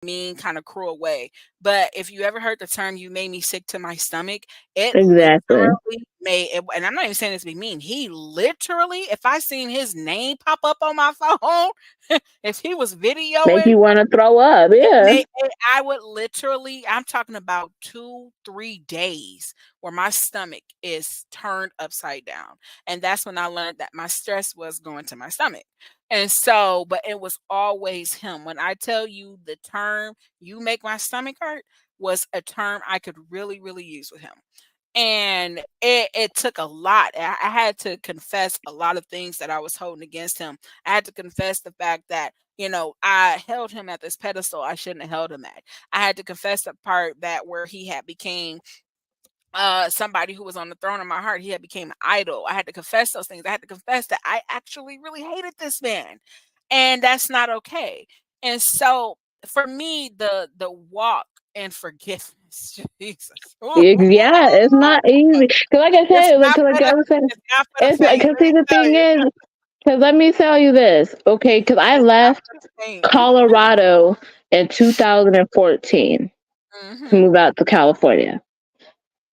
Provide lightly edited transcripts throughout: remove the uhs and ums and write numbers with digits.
mean, kind of cruel way. But if you ever heard the term "you made me sick to my stomach," it Exactly. literally made it, and I'm not even saying this to be mean. He literally, if I seen his name pop up on my phone, if he was Make videoing, you want to throw up. it Yeah. may I would literally, I'm talking about 2, 3 days where my stomach is turned upside down, and that's when I learned that my stress was going to my stomach, and so but it was always him. When I tell you the term, "You make my stomach hurt," was a term I could really, really use with him. And it took a lot. I had to confess a lot of things that I was holding against him. I had to confess the fact that, I held him at this pedestal I shouldn't have held him at. I had to confess the part that where he had became somebody who was on the throne of my heart. He had became an idol. I had to confess those things. I had to confess that I actually really hated this man. And that's not okay. And so for me, the walk and forgiveness, Jesus. Yeah, it's not easy. Cause like I It's said, not like for I the was saying, it's not for the it's like, faint, cause let see, me the tell thing you. is, cause let me tell you this, okay? Cause I It's not left for the faint. Colorado in 2014 to Mhm. move out to California.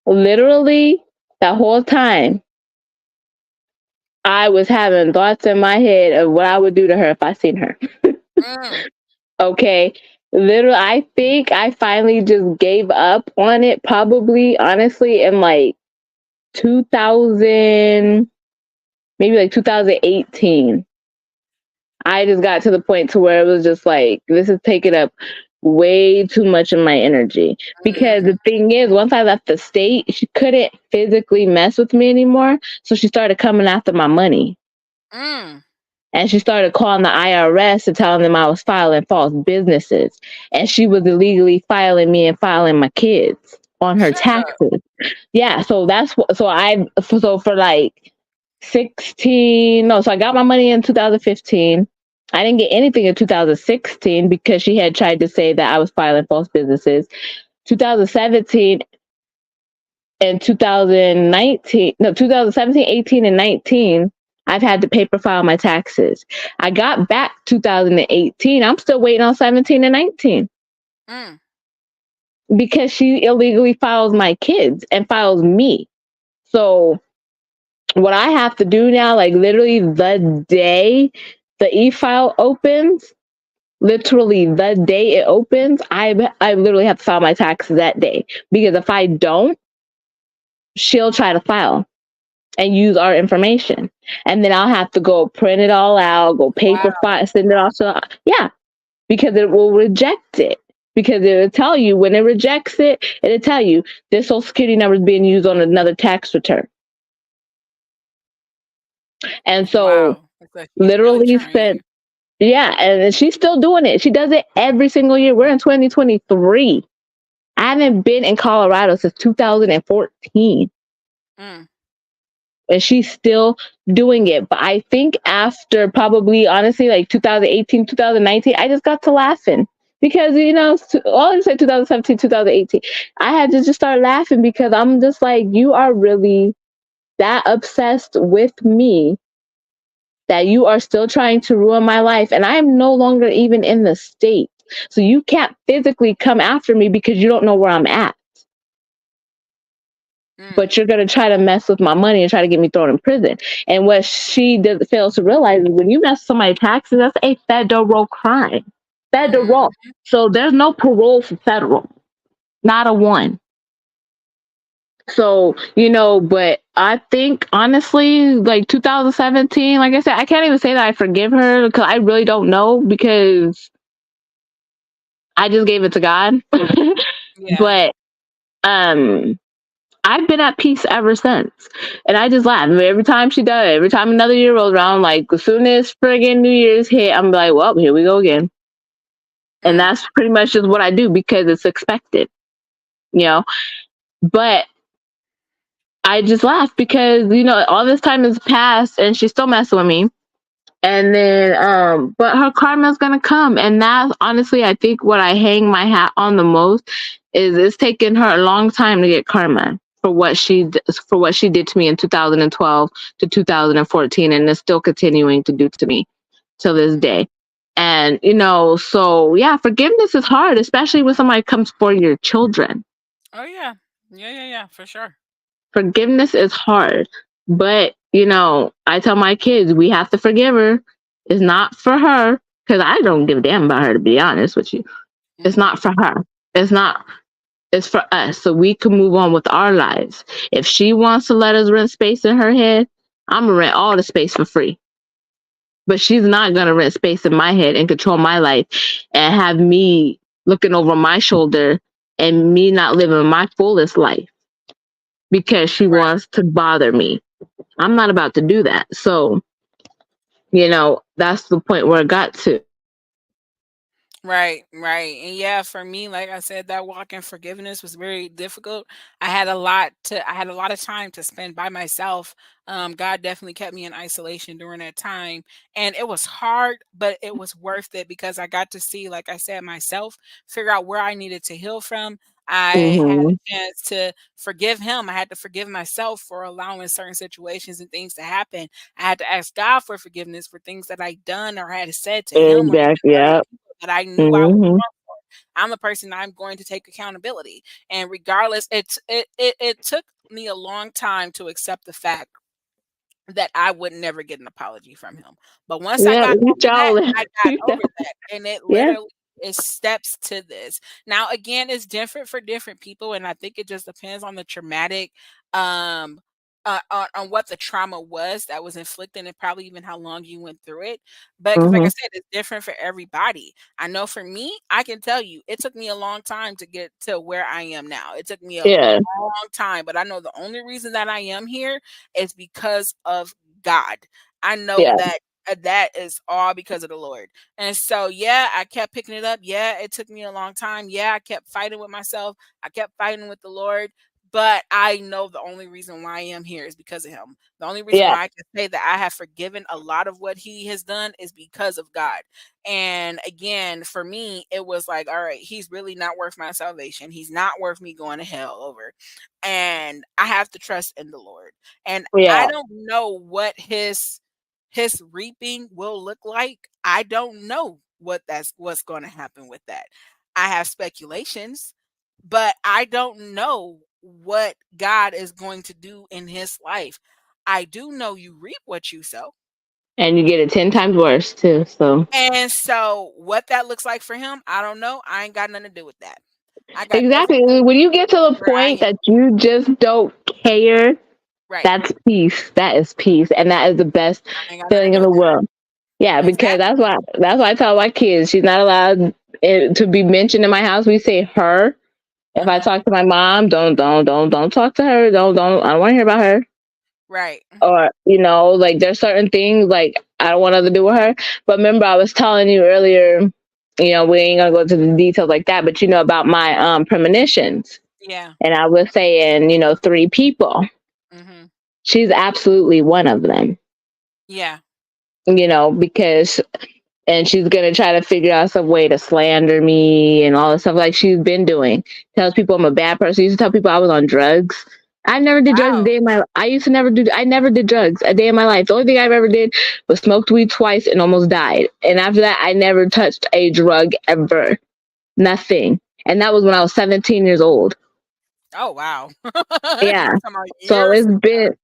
Literally, that whole time, I was having thoughts in my head of what I would do to her if I seen her. Mm. Okay. Literally, I think I finally just gave up on it, probably, honestly, in like 2000, maybe like 2018. I just got to the point to where it was just like, this is taking up way too much of my energy. Because Mhm. the thing is, once I left the state, she couldn't physically mess with me anymore. So she started coming after my money. Mm. And she started calling the IRS and telling them I was filing false businesses. And she was illegally filing me and filing my kids on her Shut up. taxes. Yeah, so that's what, so for like 16, no, so I got my money in 2015. I didn't get anything in 2016 because she had tried to say that I was filing false businesses. 2017 and 2019, no, 2017, 18, and 19, I've had to paper file my taxes. I got back 2018. I'm still waiting on 17 and 19 Mm. because she illegally files my kids and files me. So what I have to do now, like literally the day the e-file opens, literally the day it opens, I literally have to file my taxes that day, because if I don't, she'll try to file and use our information, and then I'll have to go print it all out, go paper Wow. file, send it off to, yeah, because it will reject it. Because it'll tell you when it rejects it, it'll tell you this social security number is being used on another tax return. And so Wow. So he's really literally trying you. spent, yeah, and she's still doing it. She does it every single year. We're in 2023. I haven't been in Colorado since 2014, Mm. and she's still doing it. But I think after probably, honestly, like 2018, 2019, I just got to laughing because, all I said 2017, 2018, I had to just start laughing because I'm just like, you are really that obsessed with me that you are still trying to ruin my life. And I am no longer even in the state. So you can't physically come after me because you don't know where I'm at. Mm. But you're going to try to mess with my money and try to get me thrown in prison. And what she fails to realize is when you mess with somebody's taxes, that's a federal crime. Federal. Mhm. So there's no parole for federal. Not a one. So, but I think honestly, like 2017, like I said, I can't even say that I forgive her because I really don't know, because I just gave it to God. Yeah. But um I've been at peace ever since. And I just laugh. I mean, every time she does it, every time another year rolls around, like as soon as friggin' New Year's hit, I'm like, well, here we go again. And Mm. that's pretty much just what I do because it's expected, you know. But I just laugh because, all this time has passed and she's still messing with me. And then but her karma's gonna come. And that's honestly, I think what I hang my hat on the most is it's taken her a long time to get karma for what she did to me in 2012 to 2014, and is still continuing to do to me till this day. And, so yeah, forgiveness is hard, especially when somebody comes for your children. Oh yeah. Yeah, for sure. Forgiveness is hard. But, I tell my kids, we have to forgive her. It's not for her, because I don't give a damn about her, to be honest with you. It's not Mhm. for her. It's not, it's for us. So we can move on with our lives. If she wants to let us rent space in her head, I'm going to rent all the space for free. But she's not going to rent space in my head and control my life and have me looking over my shoulder and me not living my fullest life because she Right. wants to bother me. I'm not about to do that. So, that's the point where it got to. Right, right. And yeah, for me, like I said, that walk in forgiveness was very difficult. I had a lot of time to spend by myself. God definitely kept me in isolation during that time. And it was hard, but it was worth it because I got to see, like I said, myself, figure out where I needed to heal from. I had Hmm. a chance to forgive him. I had to forgive myself for allowing certain situations and things to happen. I had to ask God for forgiveness for things that I'd done or had said to him or even Exactly. other Yeah. people that I knew I was Hmm. wrong for. I'm the person I'm going to take accountability. And regardless, it took me a long time to accept the fact that I would never get an apology from him. But once I Yeah. got over that, Y'all. I got over that. And it Yeah. literally is steps to this. Now again, it's different for different people. And I think it just depends on the traumatic um on what the trauma was that was inflicted and probably even how long you went through it. But because like I Hmm. said, it's different for everybody. I know for me, I can tell you it took me a long time to get to where I am now. It took me a Yeah. long time, but I know the only reason that I am here is because of God. I know Yeah. that that is all because of the Lord. And so, yeah, I kept picking it up. Yeah, it took me a long time. Yeah, I kept fighting with myself. I kept fighting with the Lord. But I know the only reason why I am here is because of Him. The only reason Yeah. why I can say that I have forgiven a lot of what He has done is because of God. And again, for me, it was like, all right, He's really not worth my salvation. He's not worth me going to hell over. And I have to trust in the Lord. And I Yeah. don't know what his reaping will look like. I don't know what's going to happen with that. I have speculations, but I don't know what God is going to do in his life. I do know you reap what you sow. And you get it 10 times worse too. So And so what that looks like for him, I don't know. I ain't got nothing to do with that. I got exactly. everything When you get to the where I point am. that you just don't care, Right. that's peace. That is peace. And that is the best I ain't got nothing feeling to in do the with that. world. Yeah, because Exactly. that's why I tell my kids she's not allowed to be mentioned in my house. We say her. If I Hmm. talk to my mom, don't talk to her. Don't I don't want to hear about her. Right. Or like there's certain things like I don't want nothing to do with her. But remember, I was telling you earlier. We ain't gonna go into the details like that, but about my premonitions, Yeah. and I was saying 3 people. Hmm. She's absolutely one of them. Yeah. Because and she's gonna try to figure out some way to slander me and all this stuff like she's been doing. Tells people I'm a bad person. Used to tell people I was on drugs. I never did drugs a Wow. day in my. I used to never do. I never did drugs a day in my life. The only thing I've ever did was smoked weed twice and almost died. And after that, I never touched a drug ever. Nothing. And that was when I was 17 years old. Oh wow. Yeah. You talking about So years it's ago. been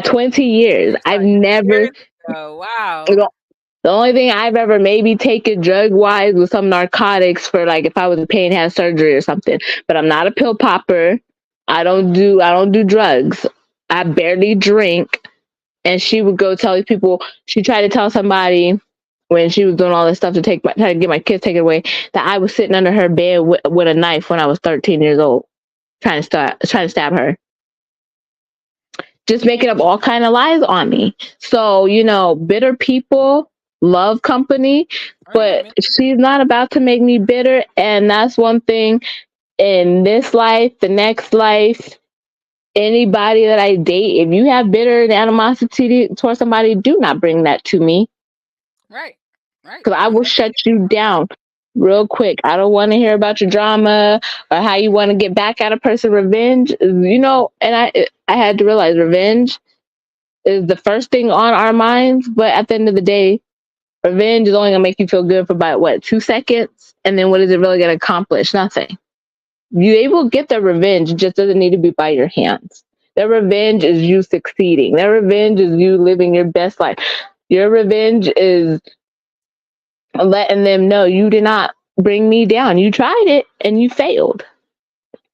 20 years. You I've talking never. years ago. Wow. The only thing I've ever maybe taken drug wise was some narcotics for like if I was in pain, had surgery or something. But I'm not a pill popper. Mhm. I don't do drugs. I barely drink. And she would go tell these people. She tried to tell somebody when she was doing all this stuff to try to get my kids taken away that I was sitting under her bed with a knife when I was 13 years old, trying to stab her, just making up all kind of lies on me. So bitter people love company, Oh yeah, but me too. she's not about to make me bitter. And that's one thing in this life, the next life. Anybody that I date, if you have bitter and animosity towards somebody, do not bring that to me Right. Right. because I You will never shut do. you down real quick. I don't want to hear about your drama or how you want to get back at a person. Revenge, and I had to realize revenge is the first thing on our minds, but at the end of the day, Revenge is only gonna make you feel good for about what 2 seconds, and then what is it really gonna accomplish? Nothing. You able to get the revenge, it just doesn't need to be by your hands. Their revenge is you succeeding. Their revenge is you living your best life. Your revenge is letting them know you did not bring me down. You tried it and you failed.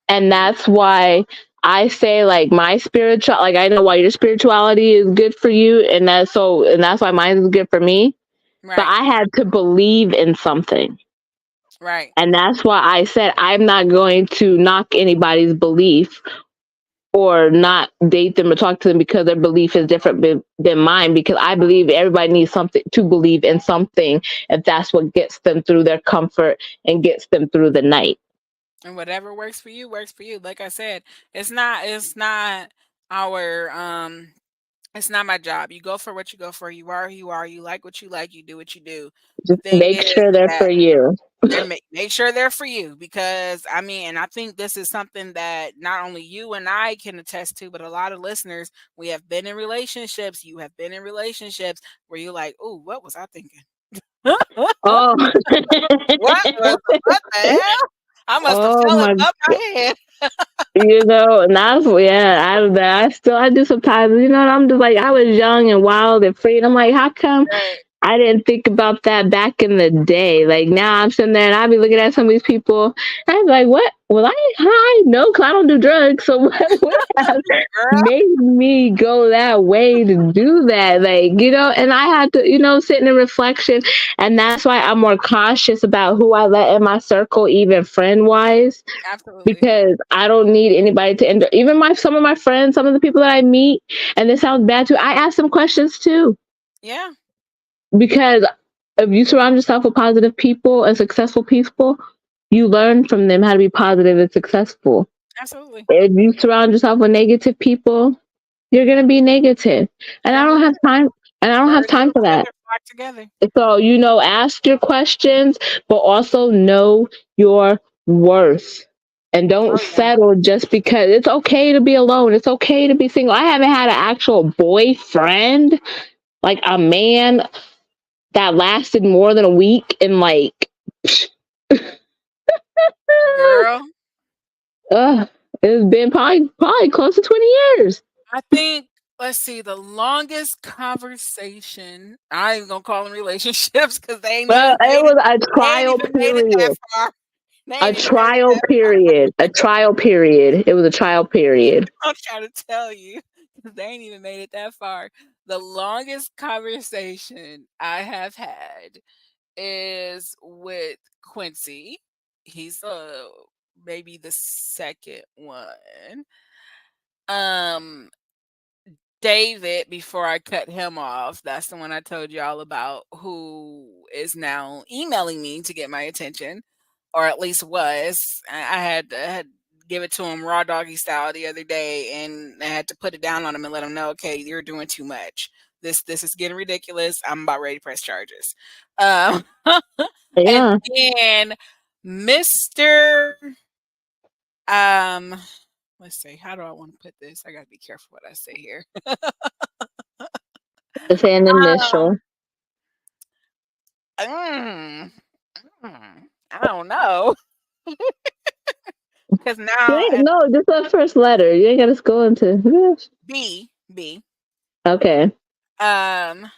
And that's why I say like my spiritual, like I know why your spirituality is good for you, and that's why mine is good for me. But Right. I had to believe in something. Right. And that's why I said I'm not going to knock anybody's belief or not date them or talk to them because their belief is different than mine, because I believe everybody needs something to believe in something, if that's what gets them through their comfort and gets them through the night. And whatever works for you works for you. Like I said, it's not our it's not my job. You go for what you go for. You are who you are. You like what you like. You do what you do. The Just thing make is sure they're that for you. and make sure they're for you, because I mean, and I think this is something that not only you and I can attest to, but a lot of listeners, we have been in relationships. You have been in relationships where you're like, "Oh, what was I thinking? Oh, What the hell? I must have oh fell my, above my head." and that's yeah. I do sometimes. I'm just like I was young and wild and free, and I'm like, how come Right. I didn't think about that back in the day? Like now I'm sitting there and I be looking at some of these people, and I'm like, what? Was I high? No, because I don't do drugs. So what would have Girl. made me go that way to do that? Like, and I had to, sit in reflection. And that's why I'm more cautious about who I let in my circle, even friend wise, Absolutely. because I don't need anybody to enter. Even some of my friends, some of the people that I meet, and this sounds bad too, I ask them questions too, Yeah. because if you surround yourself with positive people and successful people, you learn from them how to be positive and successful. Absolutely. If you surround yourself with negative people, you're gonna be negative. And You're I gonna don't be have time. And I don't have birds of time a for that. feather flock together. So, ask your questions, but also know your worth. And don't Oh yeah. settle just because it's okay to be alone. It's okay to be single. I haven't had an actual boyfriend, like a man that lasted more than a week in like, Girl. uh, it's been probably close to 20 years. I think, let's see, the longest conversation, I ain't gonna call them relationships because they ain't Well, even it made it. was a They ain't trial even made it that period. far. They A ain't even made it trial that far. period. A trial period. It was a trial period. I'm trying to tell you, 'cause they ain't even made it that far. The longest conversation I have had is with Quincy. He's maybe the second one. Um David, before I cut him off, that's the one I told you all about, who is now emailing me to get my attention, or at least was. I had give it to him raw doggy style the other day, and I had to put it down on him and let him know, okay, you're doing too much. This is getting ridiculous. I'm about ready to press charges. Um, and Yeah. then Mr. Um, let's see, how do I want to put this? I got to be careful what I say here. It's an initial. Mm, I don't know, because You now ain't, no, just the first letter. You ain't got to go into. Yes. B, Okay. um,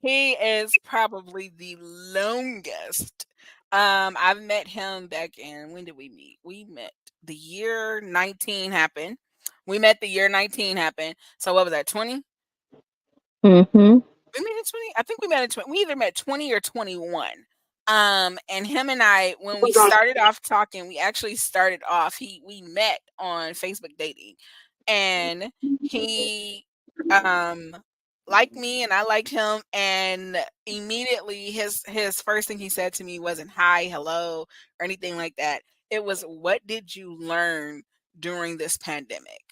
he is probably the longest. I've met him back in, when did we meet? We met the year 19 happened. We met the year 19 happened. So what was that, 20? Mm-hmm. We met in 20. I think we met in 20. We either met 20 or 21. And him and I, when we started off talking, we actually started off, we met on Facebook dating. And he um liked me and I liked him, and immediately his first thing he said to me wasn't hi, hello, or anything like that. It was, what did you learn during this pandemic?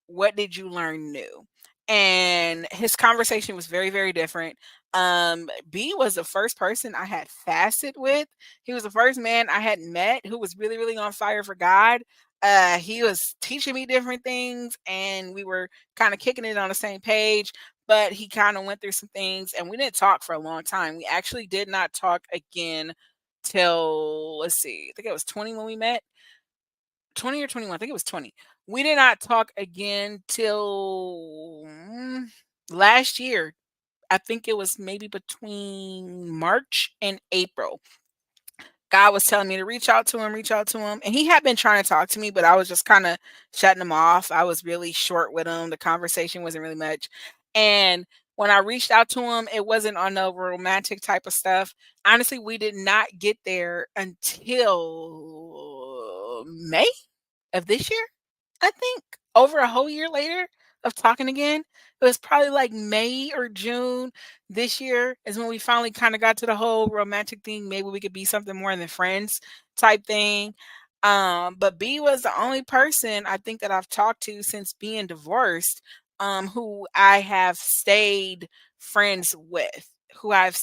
What did you learn new? And his conversation was very, very different. B was the first person I had fasted with. He was the first man I had met who was really, really on fire for God. He was teaching me different things, and we were kind of kicking it on the same page. but he kind of went through some things and we didn't talk for a long time. We actually did not talk again till, let's see, I think it was 20 when we met. 20 or 21, I think it was 20. We did not talk again till last year. I think it was maybe between March and April. God was telling me to reach out to him. And he had been trying to talk to me, but I was just kind of shutting him off. I was really short with him. The conversation wasn't really much. And when I reached out to him, it wasn't on no romantic type of stuff. Honestly, we did not get there until May of this year. I think over a whole year later of talking again. It was probably like May or June this year is when we finally kind of got to the whole romantic thing. Maybe we could be something more than friends type thing. But B was the only person I think that I've talked to since being divorced, who I have stayed friends with, who I've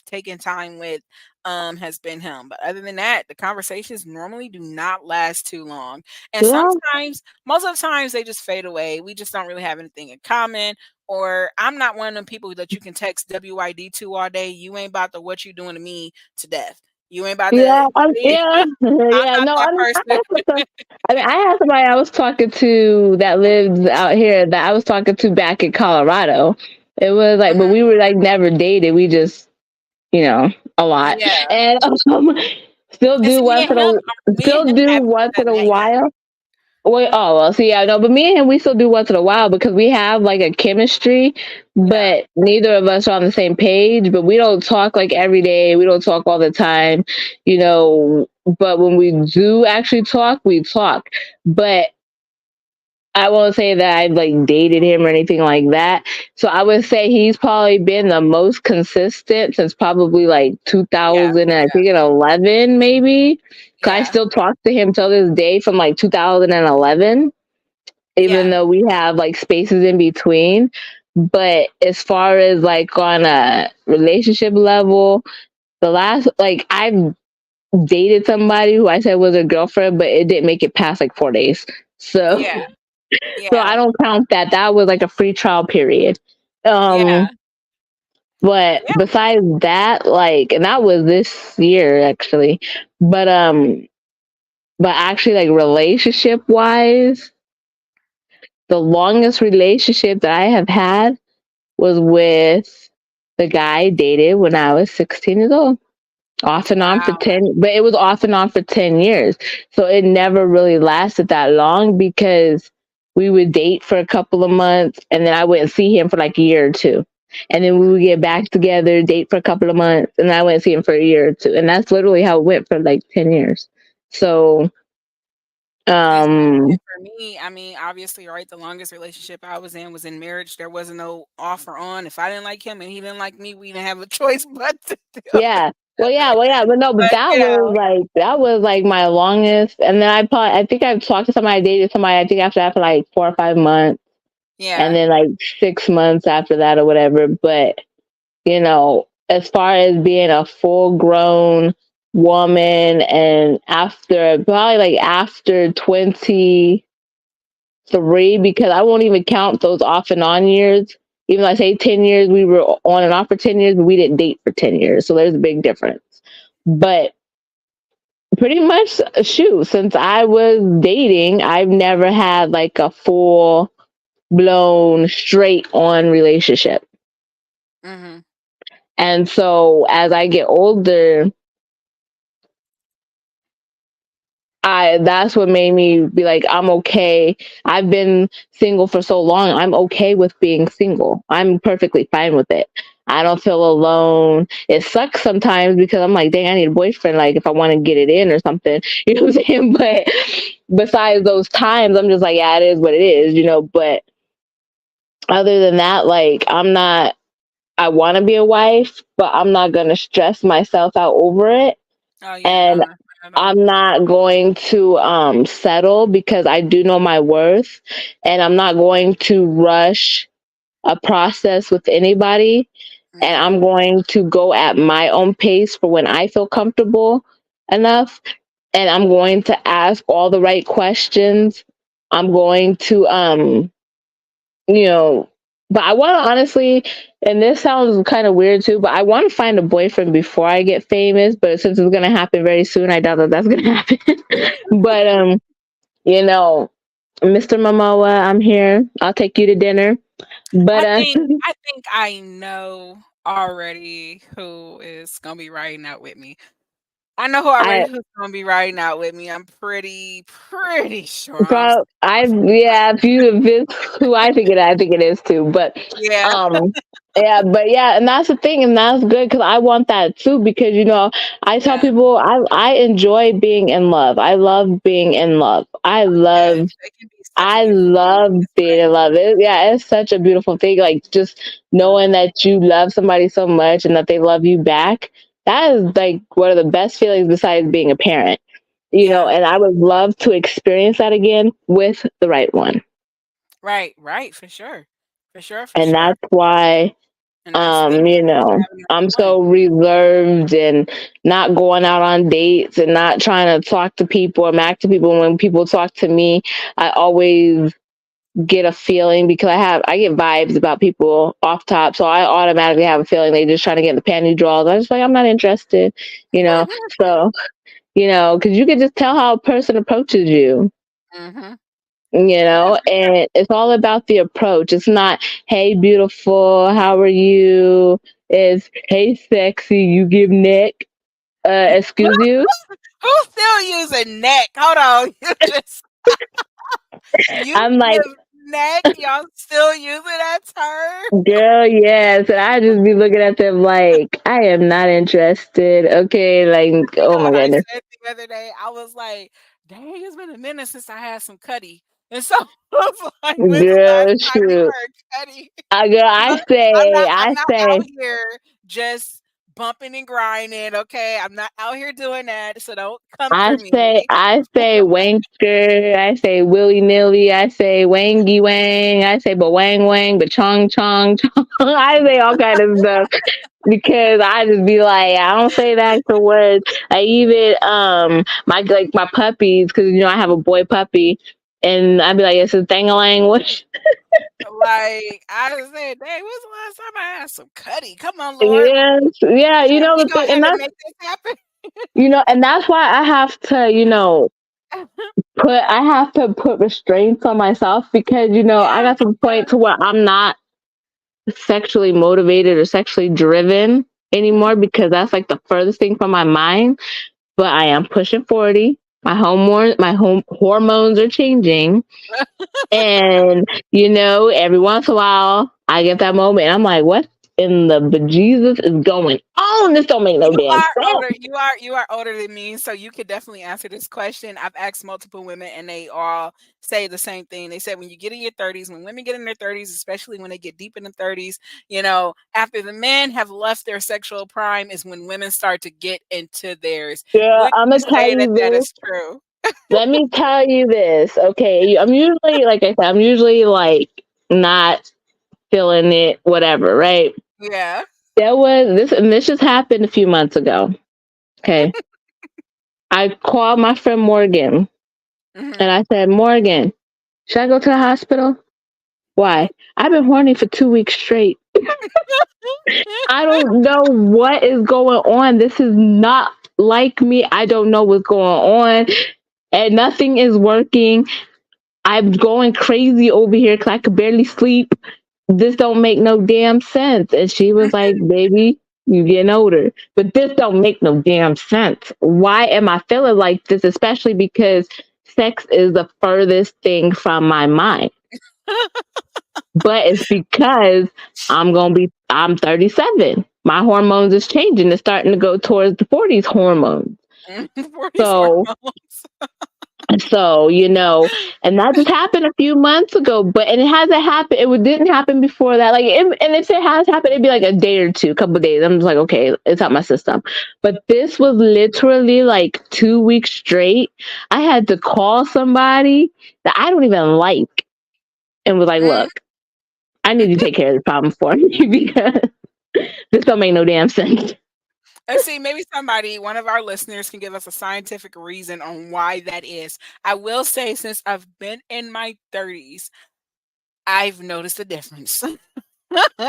taken time with, has been him. But other than that, the conversations normally do not last too long. And Yeah. sometimes, most of the times, they just fade away. We just don't really have anything in common. Or I'm not one of them people that you can text WID to all day. You ain't about to what you doing to me to death. You ain't about to. Yeah, yeah, I'm yeah. not No, that I person. have some, I mean, I had somebody I was talking to that lives out here that I was talking to back in Colorado. It was like, but Mhm. we were like never dated. We just, a lot, Yeah. and still And do see, once in me and him do haven't once in done a that yet. while. Well, oh well, see, yeah, no, but me and him, we still do once in a while because we have like a chemistry, Yeah. but neither of us are on the same page. But we don't talk like every day. We don't talk all the time, you know. But when we do actually talk, we talk. But I won't say that I've like dated him or anything like that. So I would say he's probably been the most consistent since probably like Yeah. 2000 and I think in 11 maybe. 'Cause I Yeah. still talk to him till this day from like 2011, even Yeah. though we have like spaces in between. But as far as like on a relationship level, the last like I've dated somebody who I said was a girlfriend, but it didn't make it past like 4 days. So Yeah. so Yeah. I don't count that. That was like a free trial period. Yeah. Um, but Yeah. besides that, like, and that was this year actually. But but actually, like relationship wise, the longest relationship that I have had was with the guy I dated when I was 16 years old. Off and on for Wow. 10, but it was off and on for 10 years. So it never really lasted that long because we would date for a couple of months and then I wouldn't see him for like a year or two. And then we would get back together, date for a couple of months, and I wouldn't see him for a year or two. And that's literally how it went for like 10 years. So, And um, for me, I mean, obviously, right, the longest relationship I was in marriage. There wasn't no offer on. If I didn't like him and he didn't like me, we didn't have a choice but to do it yeah. together. Well, yeah, but no, but But, that was like my longest. And then I think I've talked to somebody, I dated somebody, I think after that for like 4 or 5 months, and yeah. then like 6 months after that or whatever. But as far as being a full grown woman and after probably like after 23, because I won't even count those off and on years. Even though I say 10 years, we were on and off for 10 years, but we didn't date for 10 years. So there's a big difference. But pretty much, shoot, since I was dating, I've never had like a full blown straight on relationship. Mhm. And so as I get older, I that's what made me be like, I'm okay. I've been single for so long. I'm okay with being single. I'm perfectly fine with it. I don't feel alone. It sucks sometimes because I'm like, dang, I need a boyfriend, like if I want to get it in or something. You know what I'm saying? But besides those times, I'm just like, yeah, it is what it is. But other than that, like I want to be a wife, but I'm not gonna stress myself out over it. Oh, yeah, no, And not at all. I'm not going to settle because I do know my worth, and I'm not going to rush a process with anybody. And Mhm. I'm going to go at my own pace for when I feel comfortable enough. And I'm going to ask all the right questions. I'm going to, you know, But I want to honestly, and this sounds kind of weird too, but I want to find a boyfriend before I get famous. But since it's gonna happen very soon, I doubt that that's gonna happen. But you know, Mr. Momoa, I'm here. I'll take you to dinner. But I think I think I know already who is gonna be riding out with me. I know who already I who's gonna be riding out with me. I'm pretty sure. yeah, if it's who I think it is too. But Yeah, um yeah, and that's the thing, and that's good because I want that too. Because I tell yeah, people I enjoy being in love. I love being in love. yes. It can be such a I beautiful thing. love It's being like, in love. Yeah, it's such a beautiful thing. Like just yeah, knowing that you love somebody so much and that they love you back. That is like one of the best feelings besides being a parent. yeah, And I would love to experience that again with the right one. right, right, for sure, for sure, for And sure. that's why And that's the key to having the right I'm one. so reserved and not going out on dates and not trying to talk to people or back to people. When people talk to me, I always get a feeling because I get vibes about people off top, so I automatically have a feeling they just trying to get in the panty draws. I'm just like, I'm not interested, you know. So because you can just tell how a person approaches you. Mhm. Yeah, for sure. And it's all about the approach. It's not, hey, beautiful, how are you? It's, hey, sexy, you give neck. Excuse you? Who's still using neck? Hold on, you just you I'm like, give neck, y'all still using that term? girl, yes. And I just be looking at them like, I am not interested. Okay. Like, You oh know my what I goodness. said the other day? I was like, "Dang, it's been a minute since I had some cuddy." And so I was like, "When's the last Girl, time you shoot. heard cuddy?" Girl, 'Cause I'm not out here just bumping and grinding, okay? I'm not out here doing that, so don't come for me. I say wanker, I say willy nilly, I say wangy wang, I say ba wang wang, ba chong chong chong. I say all kind of stuff because I just be like, I don't say the actual words. I even my puppies because I have a boy puppy, and I'd be like, it's a thing a language. Like, I just said, "Dang, when's the last time I had some cuddy? Come on, Lord. Yes, yeah, Let me the go thing, ahead and make this happen." and that's why I have to, I have to put restraints on myself because I Yeah, got to the yeah. point to where I'm not sexually motivated or sexually driven Mhm. anymore because that's like the furthest thing from my mind. But I am pushing 40. My home hormones are changing, and every once in a while I get that moment. And I'm like, what in the bejesus is going on? This don't make no You damn are sense. older. You are older than me, so you could definitely answer this question. I've asked multiple women, and they all say the same thing. They said when you get in your 30s, when women get in their 30s, especially when they get deep in the 30s, after the men have left their sexual prime, is when women start to get into theirs. Girl, Would I'm you gonna tell say that you that this. is true? Let me tell you this, okay? I'm usually, like I said, I'm usually like not feeling it, whatever, right? Yeah. There was this, and this just happened a few months ago. Okay. I called my friend Morgan and Mhm. I said, Morgan, should I go to the hospital? Why? I've been horny for 2 weeks straight. I don't know what is going on. This is not like me. I don't know what's going on. And nothing is working. I'm going crazy over here because I could barely sleep. This don't make no damn sense. And she was like, baby, you getting older. But this don't make no damn sense. Why am I feeling like this? Especially because sex is the furthest thing from my mind. But it's because I'm 37. My hormones is changing. It's starting to go towards the 40s hormones. 40s So hormones. and that just happened a few months ago, and it hasn't happened. Didn't happen before that. And if it has happened, it'd be like a day or two, a couple of days. I'm just like, okay, it's out my system. But this was literally like 2 weeks straight. I had to call somebody that I don't even like and was like, Mhm. look, I need you to take care of this problem for me because this don't make no damn sense. Let's see, maybe one of our listeners can give us a scientific reason on why that is. I will say, since I've been in my 30s, I've noticed a difference.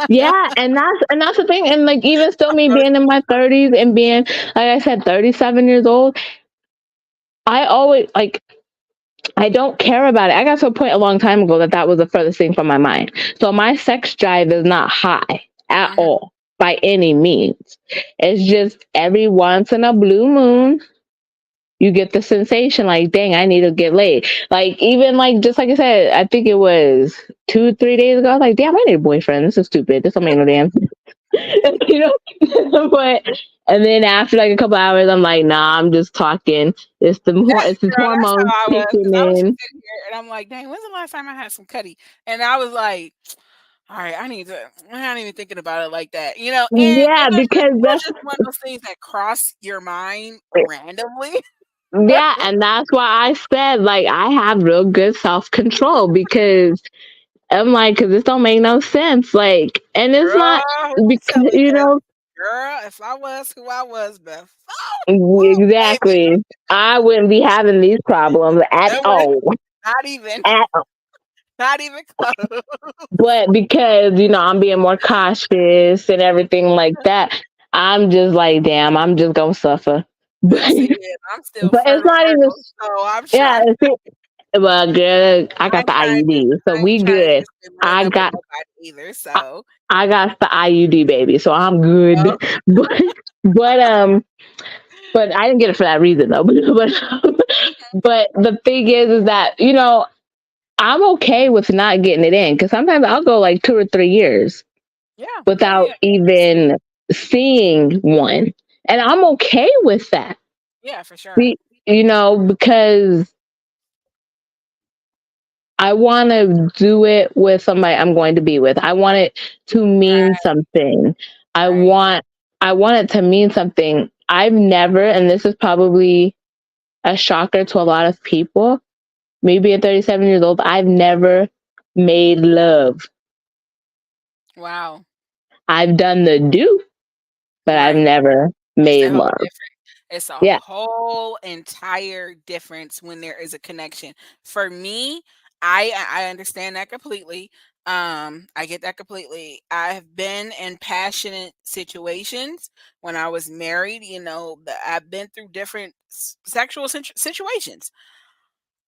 Yeah, and that's the thing. And like even still me being in my 30s and being like I said, 37 years old, I always like I don't care about it. I got to a point a long time ago that that was the furthest thing from my mind. So my sex drive is not high at Mhm. all by any means. It's just every once in a blue moon, you get the sensation like, dang, I need to get laid. Like, even like, just like I said, I think it was 2, 3 days ago. I was like, damn, I need a boyfriend. This is stupid. This don't make no damn sense. You know? But, and then after like a couple hours, I'm like, nah, I'm just talking. Yes, It's the girl, that's hormones how I was, kicking 'cause I was just in. sitting here and I'm like, "Dang, when's the last time I had some cutty?" And I was like, "Alright, I need to." I'm not even thinking about it like that, and Yeah, because it was that's just one of those things that cross your mind randomly. yeah, and that's why I said like I have real good self control because I'm like, because this don't make no sense. Like, and it's Girl, not let me because tell you, 'cause girl, if I was who I was before, woo, baby, exactly. I wouldn't be having these problems at that would all. not even At all. not even close. But because I'm being more cautious and everything like that, I'm just like, damn, I'm just gonna suffer. But Listen, I'm still but it's fertile not even. Virgo, so I'm Yeah, trying. well, girl, I got the IUD, so I ain't we trying to good. just be laying I up with got nobody either, I, so, I got the IUD, baby, so I'm good. oh, But but but I didn't get it for that reason though. mhm, But the thing is that I'm okay with not getting it in because sometimes I'll go like 2 or 3 years yeah, yeah, without yeah, even seeing one, and I'm okay with that. yeah, for sure. Be, because I want to do it with somebody I'm going to be with. I want it to mean Right, something. I right. want I want it to mean something. I've never, and this is probably a shocker to a lot of people, maybe at 37 years old, I've never made love. Wow, I've done the do, but I've right. never It's a made whole love. different it's a Yeah. whole entire difference when there is a connection. For me, I understand that completely. I get that completely. I have been in passionate situations when I was married, I've been through different sexual situations.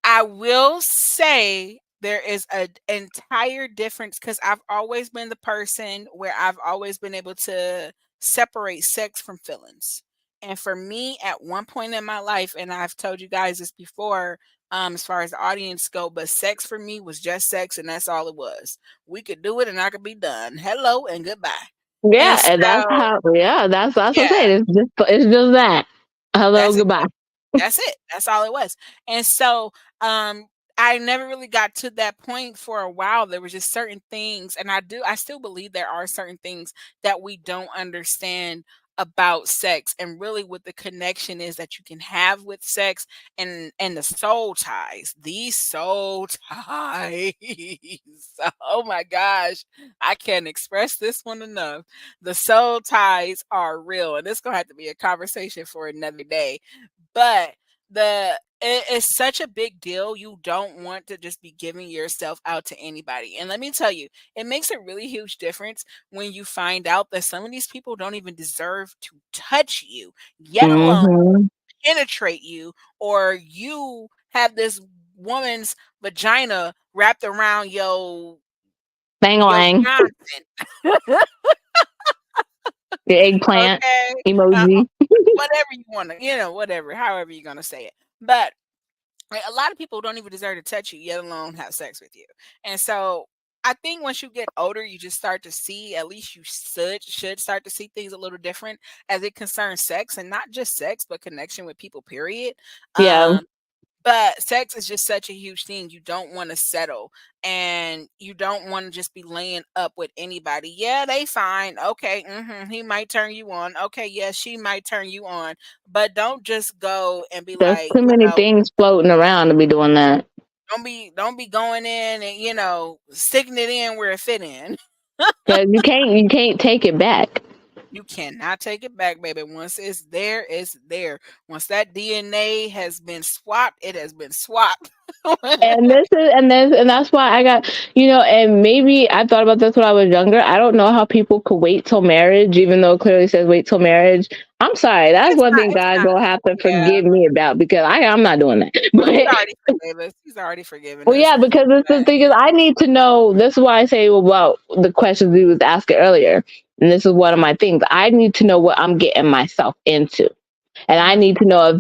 I will say there is an entire difference because I've always been the person where I've always been able to separate sex from feelings. And for me, at one point in my life, and I've told you guys this before, as far as the audience go, but sex for me was just sex, and that's all it was. We could do it, and I could be done. Hello and goodbye. And Yeah, and that's so, how that's what I'm yeah, saying. It's just that. Hello, that's it. goodbye. That's it. That's all it was. And so, um, I never really got to that point for a while. There was just certain things, and I still believe there are certain things that we don't understand about sex and really what the connection is that you can have with sex and the soul ties. These soul ties. Oh my gosh. I can't express this one enough. The soul ties are real, and it's gonna have to be a conversation for another day, but it's such a big deal. You don't want to just be giving yourself out to anybody. And let me tell you, it makes a really huge difference when you find out that some of these people don't even deserve to touch you, yet alone Mm-hmm. penetrate you, or you have this woman's vagina wrapped around Bang your lang. Johnson. The eggplant Okay. emoji. Whatever you want to, whatever, however you're gonna say it. But like, a lot of people don't even deserve to touch you, yet alone have sex with you. And so I think once you get older, you just start to see, at least you should start to see things a little different as it concerns sex, and not just sex, but connection with people, period. Yeah. Um, but sex is just such a huge thing. You don't want to settle, and you don't want to just be laying up with anybody. Yeah, they fine. Okay, he might turn you on. Okay, yeah, she might turn you on. But don't just go and be There's like, too many things floating around to be doing that. don't be going in and sticking it in where it fit in. Because you can't take it back. You cannot take it back, baby. Once it's there, it's there. Once that DNA has been swapped, it has been swapped. And that's why I got, and maybe I thought about this when I was younger. I don't know how people could wait till marriage, even though it clearly says wait till marriage. I'm sorry, that's It's one not. thing It's God not. gonna have to Yeah, forgive me about, because I'm not doing that. he's But already forgave us. He's already forgiven well, us. yeah, because the But thing is, I need to know. This is why I say about the questions we was asking earlier, and this is one of my things. I need to know what I'm getting myself into, and I mhm, need to know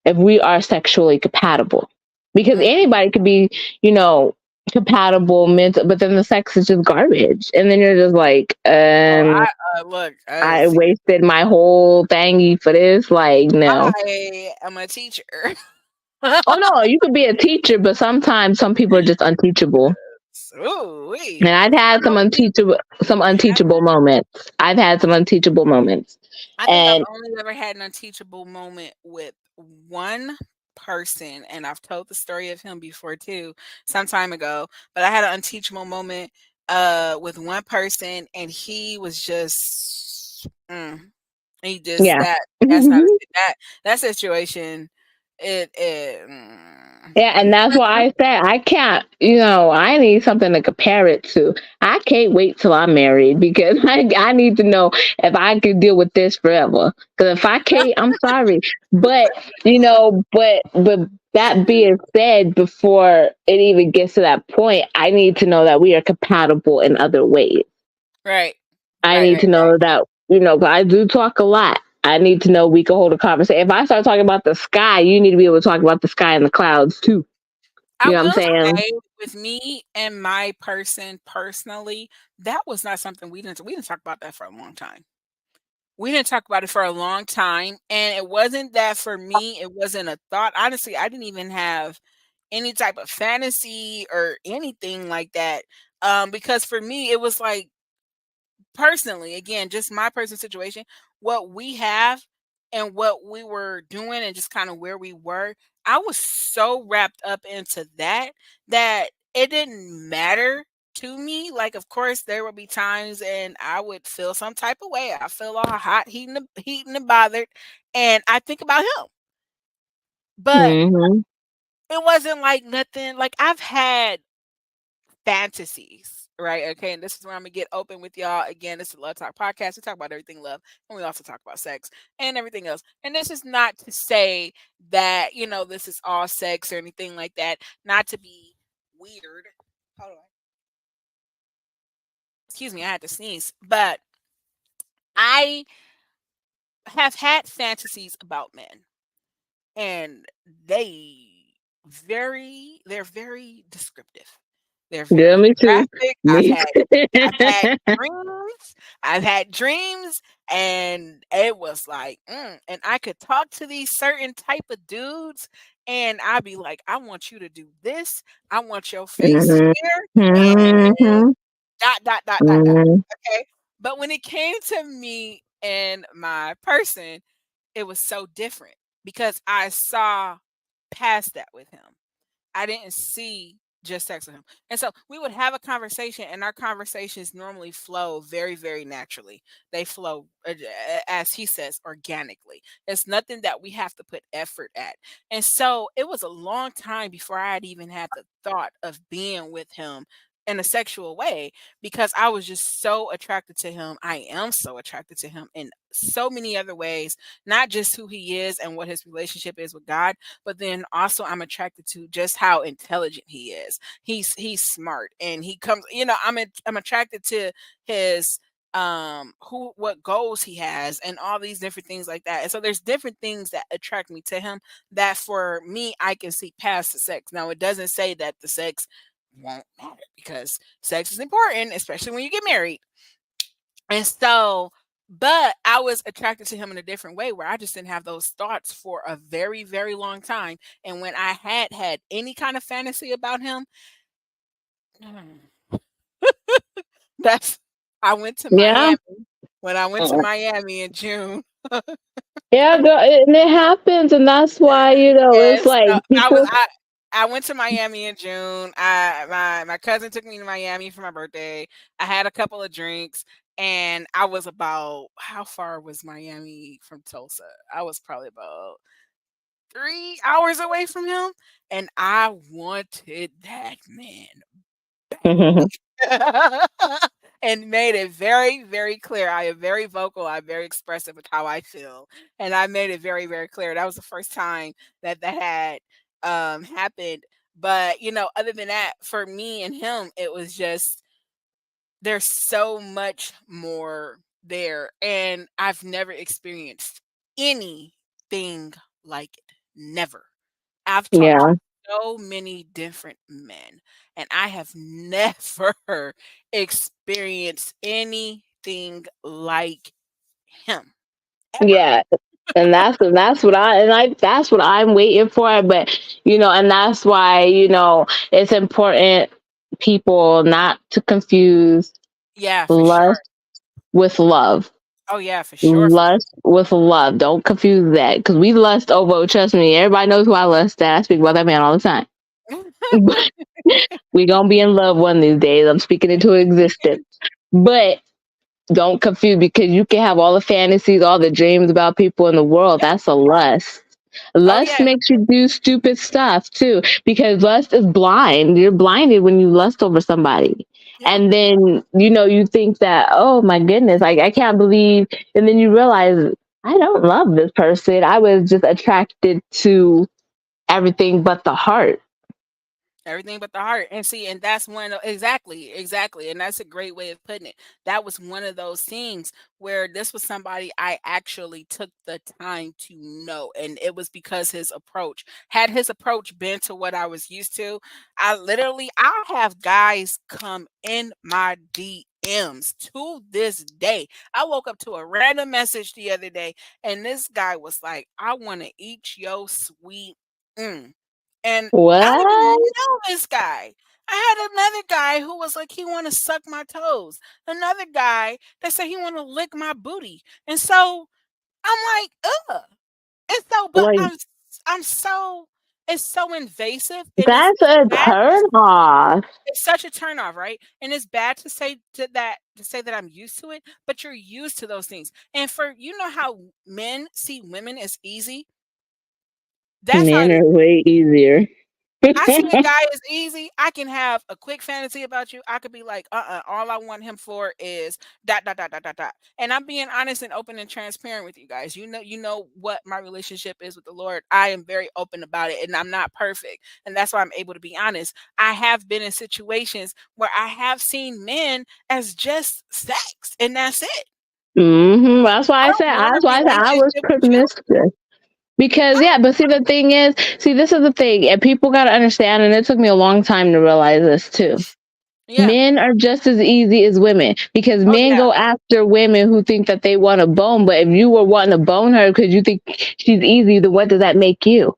if we are sexually compatible, because mhm. anybody could be, you know, compatible mental, but then the sex is just garbage, and then you're just like, Oh, I look. I See, wasted my whole thangy for this. Like, no. I am a teacher. Oh no, you could be a teacher, but sometimes some people are just unteachable. Ooh, And I've had I only some have. unteachable moments. I've had some unteachable moments. I think I've And only ever had an unteachable moment with one person, and I've told the story of him before too, some time ago. But I had an unteachable moment with one person, and he was just he just yeah. that's not that situation. Yeah, and that's why I said I can't, I need something to compare it to. I can't wait till I'm married, because I need to know if I could deal with this forever. Because if I can't, I'm sorry. But, but that being said, before it even gets to that point, I need to know that we are compatible in other ways. right, I right, need to right. know that, 'cause I do talk a lot. I need to know we can hold a conversation. If I start talking about the sky, you need to be able to talk about the sky and the clouds too. I You know what I'm will saying? say with me and my person personally, that was not something we didn't talk about that for a long time. We didn't talk about it for a long time, and it wasn't that for me, it wasn't a thought. Honestly, I didn't even have any type of fantasy or anything like that. Because for me, it was like personally, again, just my personal situation, what we have and what we were doing and just kind of where we were, I was so wrapped up into that it didn't matter to me. Like, of course, there would be times and I would feel some type of way. I feel all hot, heating and bothered, and I think about him. But Mhm. it wasn't like nothing. Like I've had fantasies, right? Okay, and this is where I'm gonna get open with y'all. Again, this is a Love Talk podcast. We talk about everything love, and we also talk about sex and everything else. And this is not to say that this is all sex or anything like that. Not to be weird. Hold on. Excuse me, I had to sneeze. But I have had fantasies about men, and they they're very descriptive. They're Yeah, very me too. graphic. Me I've had dreams. I've had dreams, and it was like, and I could talk to these certain type of dudes, and I'd be like, I want you to do this. I want your face Mhm. here, and Mhm. dot. Mhm. Okay. But when it came to me and my person, it was so different because I saw past that with him. I didn't see just sex with him. And so we would have a conversation, and our conversations normally flow very, very naturally. They flow, as he says, organically. It's nothing that we have to put effort at. And so it was a long time before I had even had the thought of being with him in a sexual way because I was just so attracted to him. I am so attracted to him in so many other ways, not just who he is and what his relationship is with God, but then also I'm attracted to just how intelligent he is. He's smart and he comes, I'm attracted to his who what goals he has and all these different things like that. And so there's different things that attract me to him that for me I can see past the sex. Now it doesn't say that the sex won't matter because sex is important, especially when you get married. And so, but I was attracted to him in a different way where I just didn't have those thoughts for a very, very long time. And when I had any kind of fantasy about him, that's I went to Yeah. Miami. When I went to Miami in June. Yeah, girl, and it happens, and that's why, it's Yes, like I was people. I went to Miami in June. My cousin took me to Miami for my birthday. I had a couple of drinks and I was about, how far was Miami from Tulsa? I was probably about 3 hours away from him, and I wanted that man and made it very, very clear. I am very vocal. I'm very expressive with how I feel, and I made it very, very clear. That was the first time that that had happened. But other than that, for me and him, it was just there's so much more there, and I've never experienced anything like it. Never. I've talked to Yeah. so many different men, and I have never experienced anything like him ever. Yeah. And that's what that's what I'm waiting for. But and that's why, it's important, people, not to confuse Yeah, for sure. lust with love. Oh yeah, for sure, for Lust with love. Don't confuse that. Because we lust over, trust me, everybody knows who I lust at. I speak about that man all the time. sure. But we gonna be in love one of these days. I'm speaking into existence. But don't confuse, because you can have all the fantasies, all the dreams about people in the world. Yep. That's a lust. Oh Lust yeah, makes you do stupid stuff too, because lust is blind. You're blinded when you lust over somebody. yeah. And then, you think that, oh my goodness, like I can't believe, and then you realize, I don't love this person. I was just attracted to everything but the heart. Everything but the heart. And see, and that's exactly, exactly. And that's a great way of putting it. That was one of those things where this was somebody I actually took the time to know. And it was because had his approach been to what I was used to, I have guys come in my DMs to this day. I woke up to a random message the other day, and this guy was like, I want to eat your sweet. Mm. And I don't even What? know this guy. I had another guy who was like, he want to suck my toes. Another guy that said he want to lick my booty. And so I'm like, ugh. And so, but Like, I'm so, it's so invasive, and that's it's a bad. turn off. It's such a turn off, right? And it's bad to say that I'm used to it, but you're used to those things. And for how men see women as easy, that's how Men it is. are way easier. I see a guy is easy. I can have a quick fantasy about you. I could be like, all I want him for is dot dot dot dot dot dot. And I'm being honest and open and transparent with you guys. You know what my relationship is with the Lord. I am very open about it, and I'm not perfect. And that's why I'm able to be honest. I have been in situations where I have seen men as just sex, and that's it. That's why I I don't said. want a That's why I said I was relationship with you. promiscuous. Because I yeah, but see the thing is, this is the thing, and people gotta understand, and it took me a long time to realize this too. Yeah. Men are just as easy as women, because Oh men yeah. go after women who think that they want to bone. But if you were wanting to bone her because you think she's easy, then what does that make you?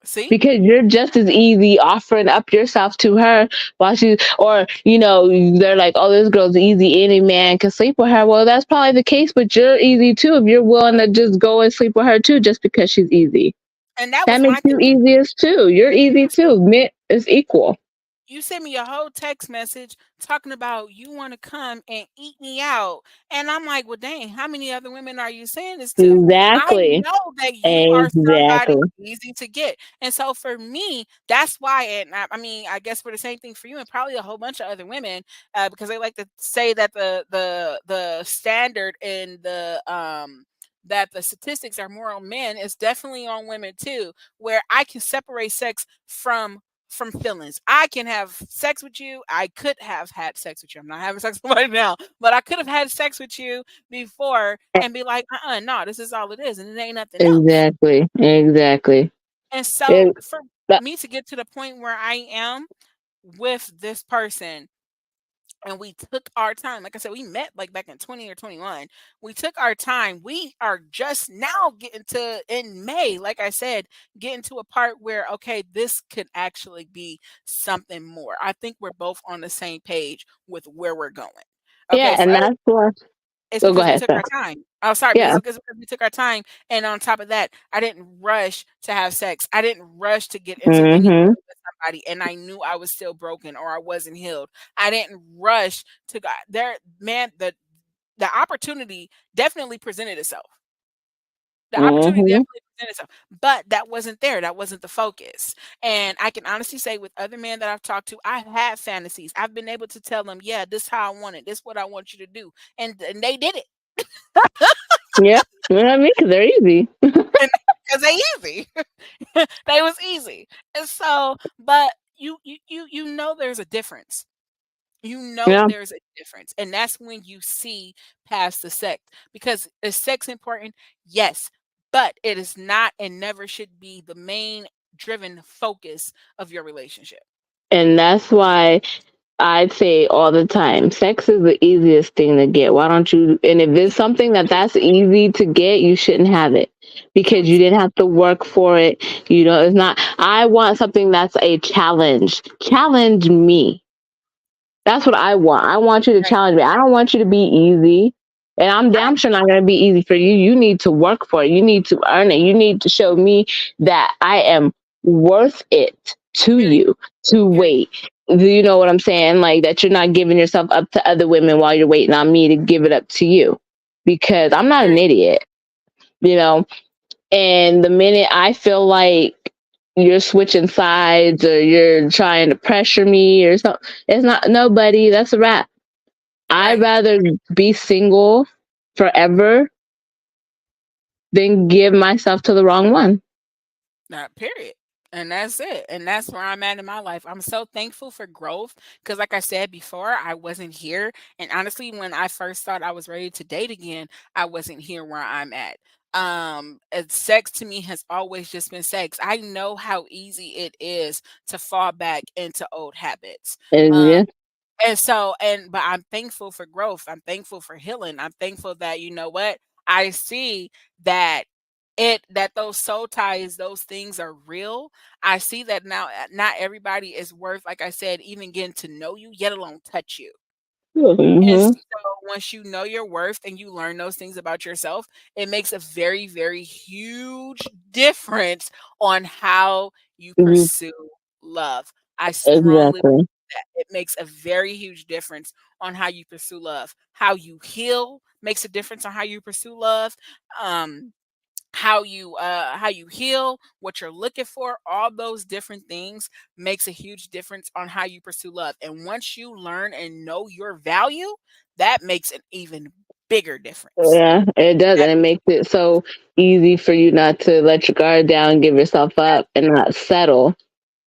See? Because you're just as easy offering up yourself to her while she's, or they're like, oh, this girl's easy, any man can sleep with her. Well, that's probably the case, but you're easy too if you're willing to just go and sleep with her too, just because she's easy. And that That was makes my you thing. easiest too. You're easy too. Men is equal. You sent me a whole text message talking about you want to come and eat me out. And I'm like, well, dang, how many other women are you saying this to? I Exactly. know that you are somebody Exactly. easy to get. And so for me, that's why, and I mean, I guess for the same thing for you and probably a whole bunch of other women, because they like to say that the standard in that the statistics are more on men is definitely on women too, where I can separate sex from feelings. I can have sex with you. I could have had sex with you. I'm not having sex right now, but I could have had sex with you before and be like, no, this is all it is, and it ain't nothing else. Exactly. Exactly. And so It, for but me to get to the point where I am with this person, and we took our time. Like I said, we met like back in 20 or 21. We took our time. We are just now getting to in May, like I said, getting to a part where okay, this could actually be something more. I think we're both on the same page with where we're going. yeah, Okay, and that's why. It's Oh, go because we ahead. took Sorry. our time. Oh, sorry, but Yeah. it's because we took our time, and on top of that, I didn't rush to have sex. I didn't rush to get into anything Mm-hmm. with somebody, and I knew I was still broken or I wasn't healed. I didn't rush to go there, man. The opportunity definitely presented itself. The opportunity Mm-hmm. definitely presented itself, but that wasn't there. That wasn't the focus. And I can honestly say, with other men that I've talked to, I've had fantasies. I've been able to tell them, yeah, this is how I want it. This is what I want you to do, and they did it. Yeah. You know what I mean? Because they're easy. And because they easy. They was easy. And so, but you know there's a difference. You know Yeah. there's a difference. And that's when you see past the sex. Because is sex important? Yes. But it is not and never should be the main driven focus of your relationship. And that's why I say all the time, sex is the easiest thing to get. Why don't you? And if it's something that's easy to get, you shouldn't have it because you Yes. didn't have to work for it. You know, it's not. I want something that's a challenge. Challenge me. That's what I want. I want you to Right. challenge me. I don't want you to be easy. And I'm Right. damn sure not going to be easy for you. You need to work for it. You need to earn it. You need to show me that I am worth it to Period. you to Period. wait. Do you know what I'm saying? Like that you're not giving yourself up to other women while you're waiting on me to give it up to you. Because I'm not an Period. idiot, you know? And the minute I feel like you're switching sides or you're trying to pressure me or something, it's not nobody. That's a wrap. I'd Right. rather be single forever than give myself to the wrong one. Period. And that's it. And that's where I'm at in my life. I'm so thankful for growth because, like I said before, I wasn't here. And honestly, when I first thought I was ready to date again, I wasn't here where I'm at. Sex to me has always just been sex. I know how easy it is to fall back into old habits. And Um, yeah, and so, but I'm thankful for growth. I'm thankful for healing. I'm thankful that, you know what, I see that that those soul ties, those things are real. I see that now. Not everybody is worth, like I said, even getting to know you, yet alone touch you. And hmm so once you know your worth and you learn those things about yourself, it makes a very, very huge difference on how you pursue love. I strongly exactly. believe that it makes a very huge difference on how you pursue love. How you heal makes a difference on how you pursue love. Um, how you heal, what you're looking for, all those different things makes a huge difference on how you pursue love. And once you learn and know your value, that makes an even bigger difference. Yeah, it does, That and it makes makes it so easy for you not to let your guard down, give yourself up, and not settle.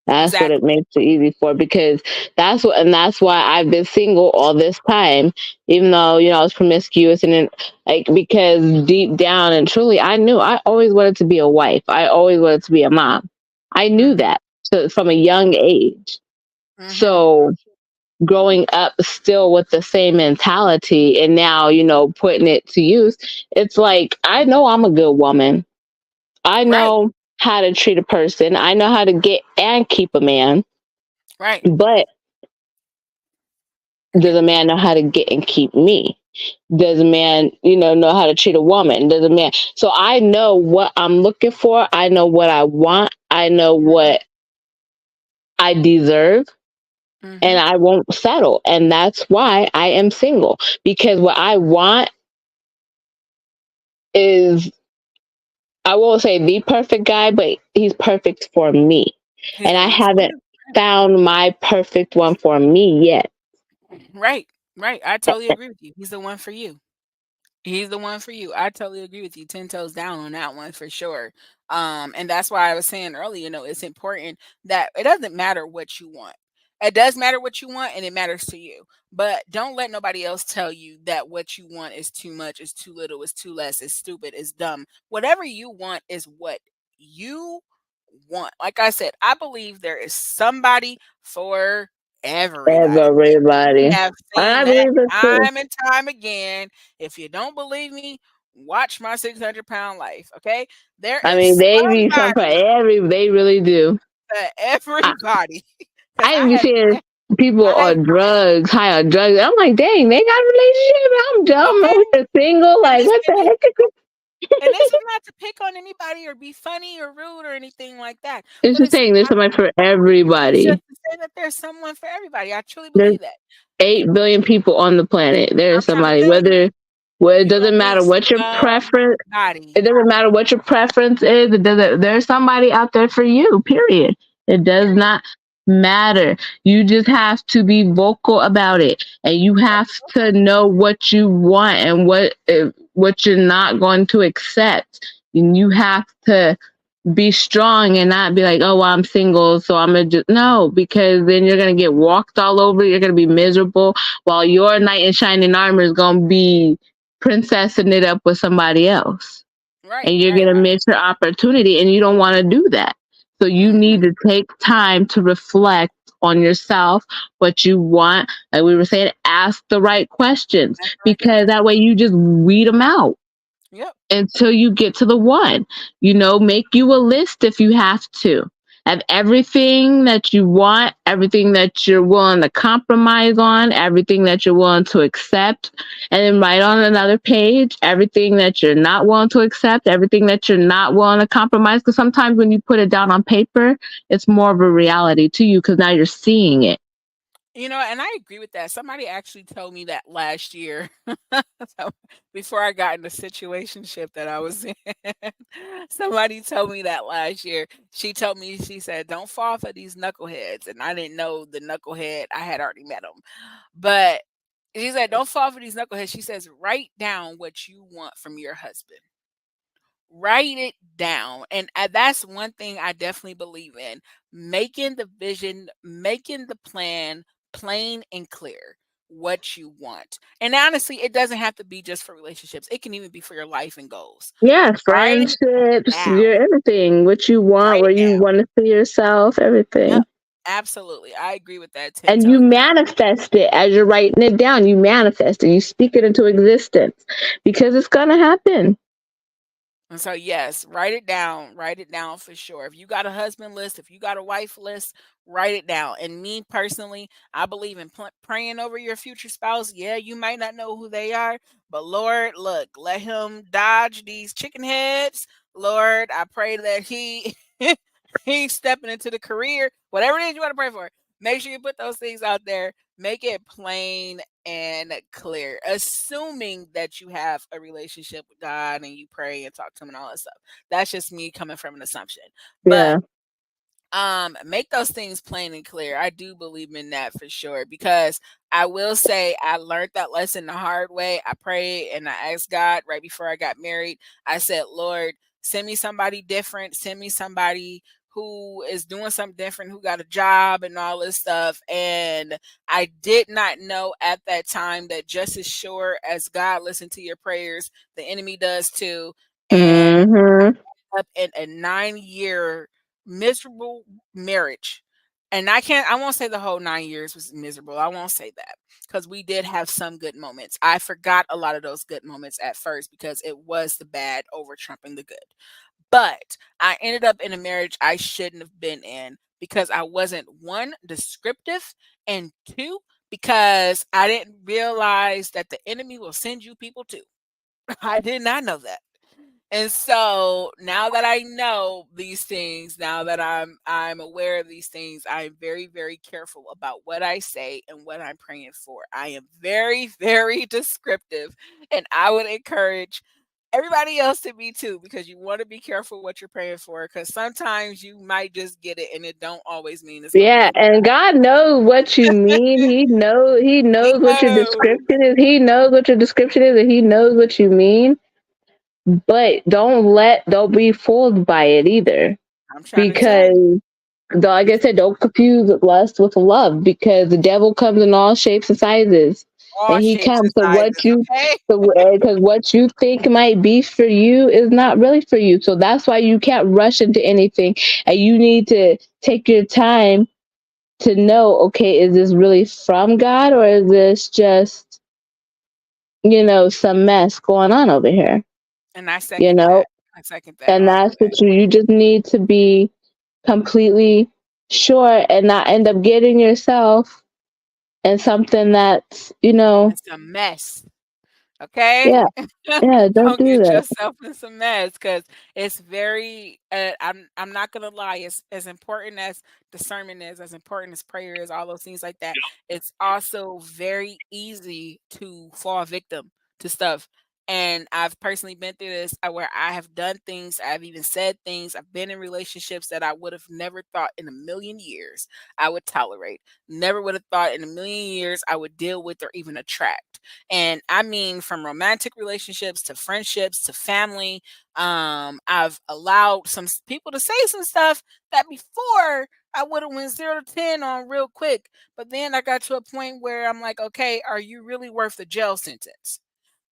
That's what it exactly. makes it easy for because that's why I've been single all this time, even though I was promiscuous and then, like because deep down and truly I knew I always wanted to be a wife. I always wanted to be a mom. I knew Mhm. that from a young age. Mhm. So growing up still with the same mentality and now putting it to use, it's like I know I'm a good woman. I Right. know how to treat a person. I know how to get and keep a man. Right. But does a man know how to get and keep me? Does a man, know how to treat a woman? Does a man? So I know what I'm looking for. I know what I want. I know Mhm. what I deserve, and Mhm. I won't settle. And that's why I am single because what I want is, I won't say the perfect guy, but he's perfect for me. He's And the I one for haven't you. found my perfect one for me yet. Right. Right. I totally agree with you. He's the one for you. He's the one for you. I totally agree with you. 10 toes down on that one for sure. And that's why I was saying earlier, it's important that it doesn't matter what you want. It does matter what you want and it matters to you. But don't let nobody else tell you that what you want is too much, is too little, is too less, is stupid, is dumb. Whatever you want is what you want. Like I said, I believe there is somebody for everybody. We Everybody. have I seen that believe this too. time and time again. If you don't believe me, watch my 600-pound life. Okay, there I is mean, they be some for somebody they really do. for I, everybody. Because I I be have seeing met. People I on drugs, high on drugs. I'm like, dang, they got a relationship. I'm dumb okay, over here single. and Like, what the heck? this is not to pick on anybody or be funny or rude or anything like that, It's but just saying there's somebody for it's just everybody. to say that there's someone for everybody. I truly There's believe that. 8 billion people on the planet. There I'm is trying to somebody, tell you, whether well, it you doesn't gonna matter meet what your preference. It somebody. doesn't matter what your preference is. It doesn't. There's somebody out there for you. Period. It does Period. not matter. You just have to be vocal about it, and you have to know what you want and what you're not going to accept. And you have to be strong and not be like, oh, well, I'm single, so I'm gonna just no, because then you're gonna get walked all over. You're gonna be miserable, while your knight in shining armor is gonna be princessing it up with somebody else, Right, and you're right, gonna right. miss your opportunity, and you don't want to do that. So you Mhm. need to take time to reflect on yourself, what you want. Like we were saying, ask the right questions, That's the right because question. that way you just weed them out Yep. until you get to the one. Make you a list if you have to. Have everything that you want, everything that you're willing to compromise on, everything that you're willing to accept, and then write on another page everything that you're not willing to accept, everything that you're not willing to compromise. Because sometimes when you put it down on paper, it's more of a reality to you because now you're seeing it. And I agree with that. Somebody actually told me that last year. So, before I got in the situationship that I was in. Somebody told me that last year. She told me, she said, "Don't fall for these knuckleheads." And I didn't know the knucklehead. I had already met him. But she said, "Don't fall for these knuckleheads." She says, "Write down what you want from your husband. Write it down." And that's one thing I definitely believe in, making the vision, making the plan plain and clear what you want. And honestly, it doesn't have to be just for relationships. It can even be for your life and goals. Yeah, Write it friendships, down. your everything, what you want, Write where it you down. want to see yourself, Yep. everything. Absolutely. I agree with that 10 And you toes down. manifest it as you're writing it down. You manifest it. You speak it into existence because it's going to happen. And so, yes, write it down. Write it down for sure. If you got a husband list, if you got a wife list, write it down. And me personally, I believe in praying over your future spouse. Yeah, you might not know who they are, but Lord, look, let him dodge these chicken heads. Lord, I pray that he he's stepping into the career, whatever it is you want to pray for. Make sure you put those things out there. Make it plain and clear, assuming that you have a relationship with God and you pray and talk to him and all that stuff. That's just me coming from an assumption. But Yeah. make those things plain and clear. I do believe in that for sure, because I will say I learned that lesson the hard way. I prayed and I asked God right before I got married. I said, "Lord, send me somebody different. Send me somebody who is doing something different, who got a job and all this stuff." And I did not know at that time that just as sure as God listened to your prayers, the enemy does too. And Hmm. up in a 9-year miserable marriage. And I won't say the whole 9 years was miserable. I won't say that, because we did have some good moments. I forgot a lot of those good moments at first because it was the bad over trumping the good. But I ended up in a marriage I shouldn't have been in because I wasn't, one, descriptive, and two, because I didn't realize that the enemy will send you people too. I did not know that. And so now that I know these things, now that I'm aware of these things, I'm very, very careful about what I say and what I'm praying for. I am very, very descriptive, and I would encourage everybody else to be too, because you want to be careful what you're praying for, because sometimes you might just get it and it don't always mean it's gonna be Yeah, a and God knows what you mean. He he knows what your knows. description is. He knows what your description is and he knows what you mean. But don't be fooled by it either. I'm trying to tell you, Because like I said, don't confuse lust with love, because the devil comes in all shapes and sizes. all And he shapes and comes to sizes, okay? because what you think might be for you is not really for you. So that's why you can't rush into anything, and you need to take your time to know, okay, is this really from God, or is this just, some mess going on over here? And I You second know, that. I second that and all the that's what you just need to be completely sure and not end up getting yourself. and something that's, you know, It's a mess. Okay? yeah, yeah, don't Don't do get that. yourself in some mess because it's very I'm not gonna lie, it's as important as discernment is, as important as prayer is, all those things like that, it's also very easy to fall victim to stuff. And I've personally been through this where I have done things, I've even said things, I've been in relationships that I would have never thought in a million years I would tolerate. Never would have thought in a million years I would deal with or even attract. And I mean, from romantic relationships to friendships to family. I've allowed people to say some stuff that before I would have went 0 to 10 on real quick. But then I got to a point where I'm like, okay, are you really worth the jail sentence?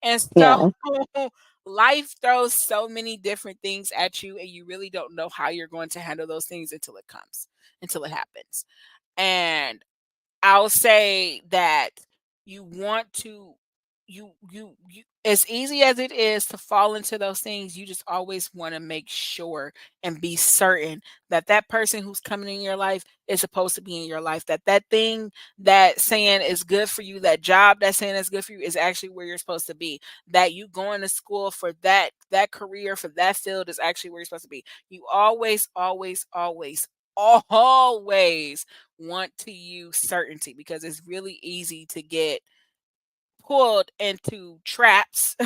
And so Yeah, life throws so many different things at you, and you really don't know how you're going to handle those things until it happens. And I'll say that you want to you as easy as it is to fall into those things, you just always want to make sure and be certain that that person who's coming in your life is supposed to be in your life, that that thing that saying is good for you, that job that's saying is good for you is actually where you're supposed to be, that you going to school for that career for that field is actually where you're supposed to be. You always want to use certainty because it's really easy to get pulled into traps,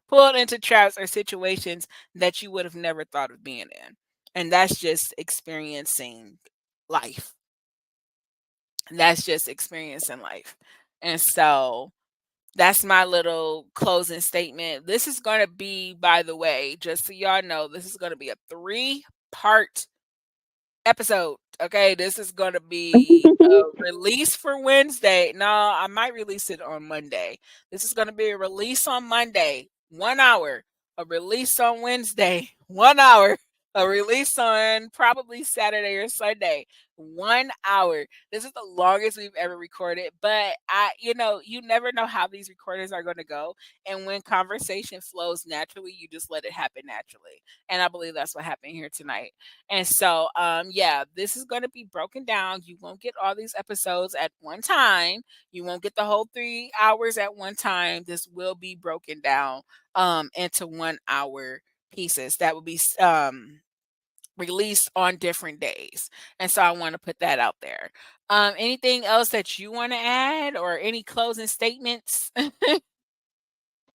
pulled into traps or situations that you would have never thought of being in. And that's just experiencing life. That's just experiencing life. And so that's my little closing statement. This is going to be, by the way, just so y'all know, this is going to be a 3-part episode. Okay, this is going to be a release for Wednesday. No, I might release it on Monday. This is going to be a release on Monday, 1 hour. A release on Wednesday, 1 hour. A release on probably Saturday or Sunday, 1 hour. This is the longest we've ever recorded, but you never know how these recordings are going to go. And when conversation flows naturally, you just let it happen naturally. And I believe that's what happened here tonight. And so, yeah, this is going to be broken down. You won't get all these episodes at one time. You won't get the whole 3 hours at one time. This will be broken down into 1 hour pieces that will be released on different days. And so I want to put that out there. Anything else that you want to add or any closing statements?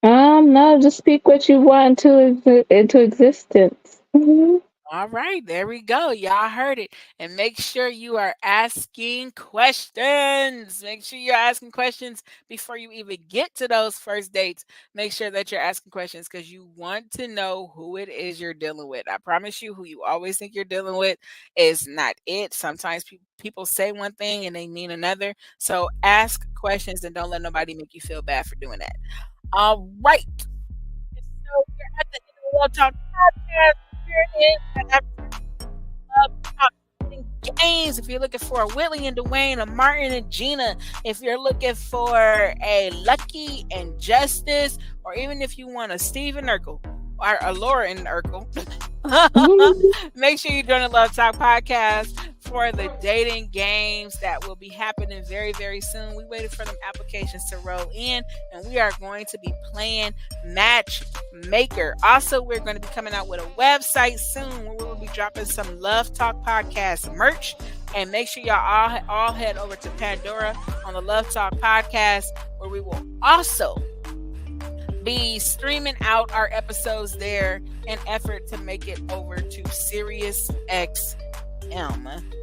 no, just speak what you want into existence. Mhm. All right, there we go. Y'all heard it. And make sure you are asking questions. Make sure you're asking questions before you even get to those first dates. Make sure that you're asking questions because you want to know who it is you're dealing with. I promise you, who you always think you're dealing with is not it. Sometimes people say one thing and they mean another. So ask questions and don't let nobody make you feel bad for doing that. All right. So we're at the end of the Love Talk podcast. Here it is. Love Talk Games. If you're looking for a Whitley and Dwayne, a Martin and Gina, if you're looking for a Lucky and Justice, or even if you want a Stephen Urkel or a Laura and Urkel, make sure you join the Love Talk podcast for the dating games that will be happening very, very soon. We waited for them applications to roll in, and we are going to be playing Matchmaker. Also, we're going to be coming out with a website soon where we will be dropping some Love Talk podcast merch. And make sure y'all all head over to Pandora on the Love Talk podcast, where we will also be streaming out our episodes there in effort to make it over to Sirius XM.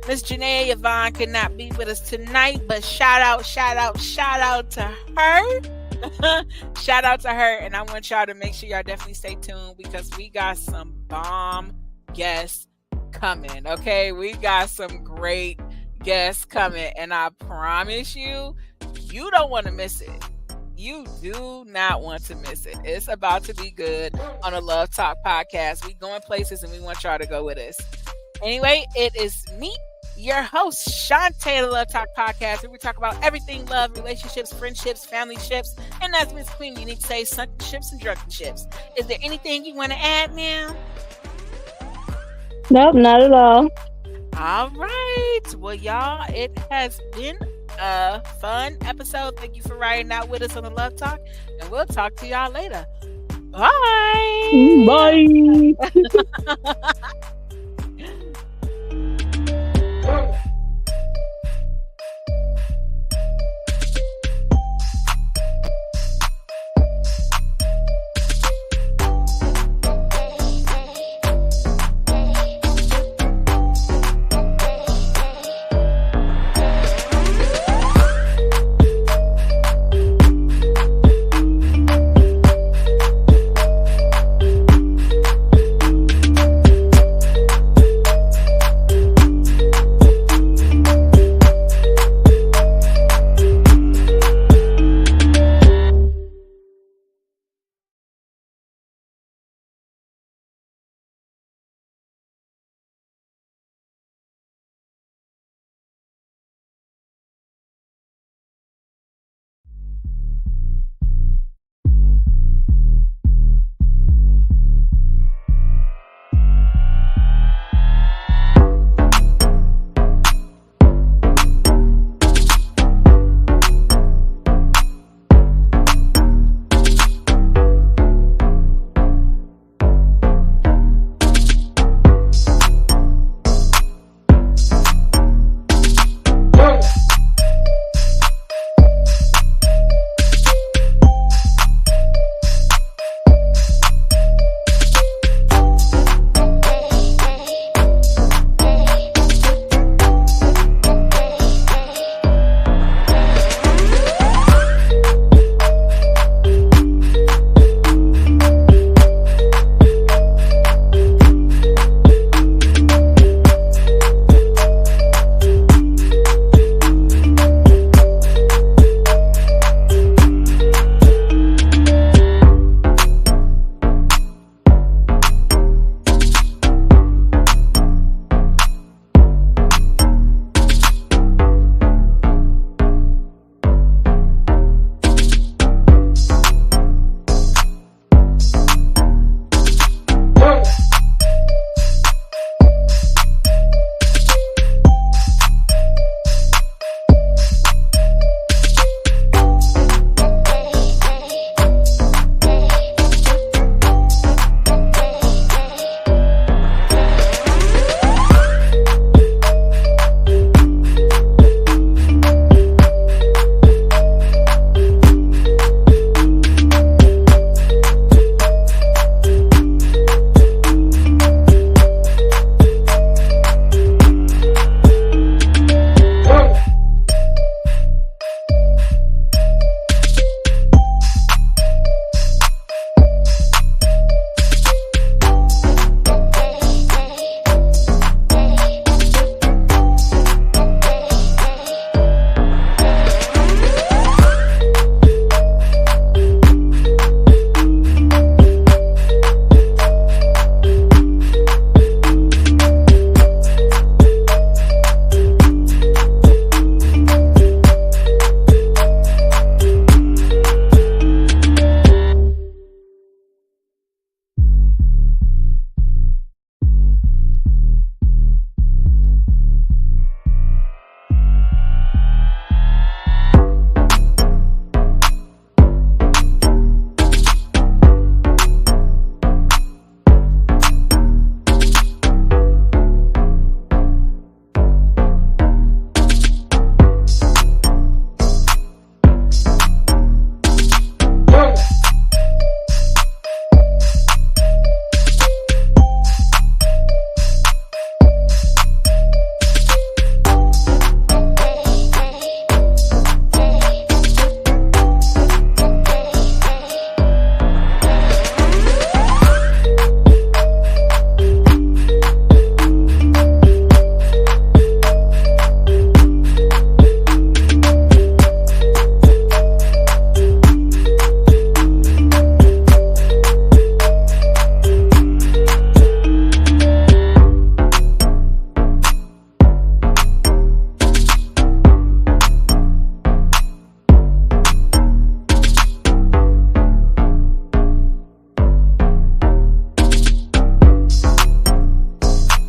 Miss Janae Yvonne could not be with us tonight, but shout out to her. Shout out to her. And I want y'all to make sure y'all definitely stay tuned because we got some bomb guests coming. Okay, we got some great guests coming, and I promise you, you don't want to miss it. You do not want to miss it. It's about to be good on a Love Talk podcast. We going places and we want y'all to go with us. Anyway, it is me, your host, Shantae, the Love Talk podcast, where we talk about everything love, relationships, friendships, family ships, and as Miss Queen Unique says, sunken ships and drunken ships. Is there anything you want to add, ma'am? Nope, not at all. All right. Well, y'all, it has been fun episode. Thank you for riding out with us on the Love Talk, and we'll talk to y'all later. Bye. Bye.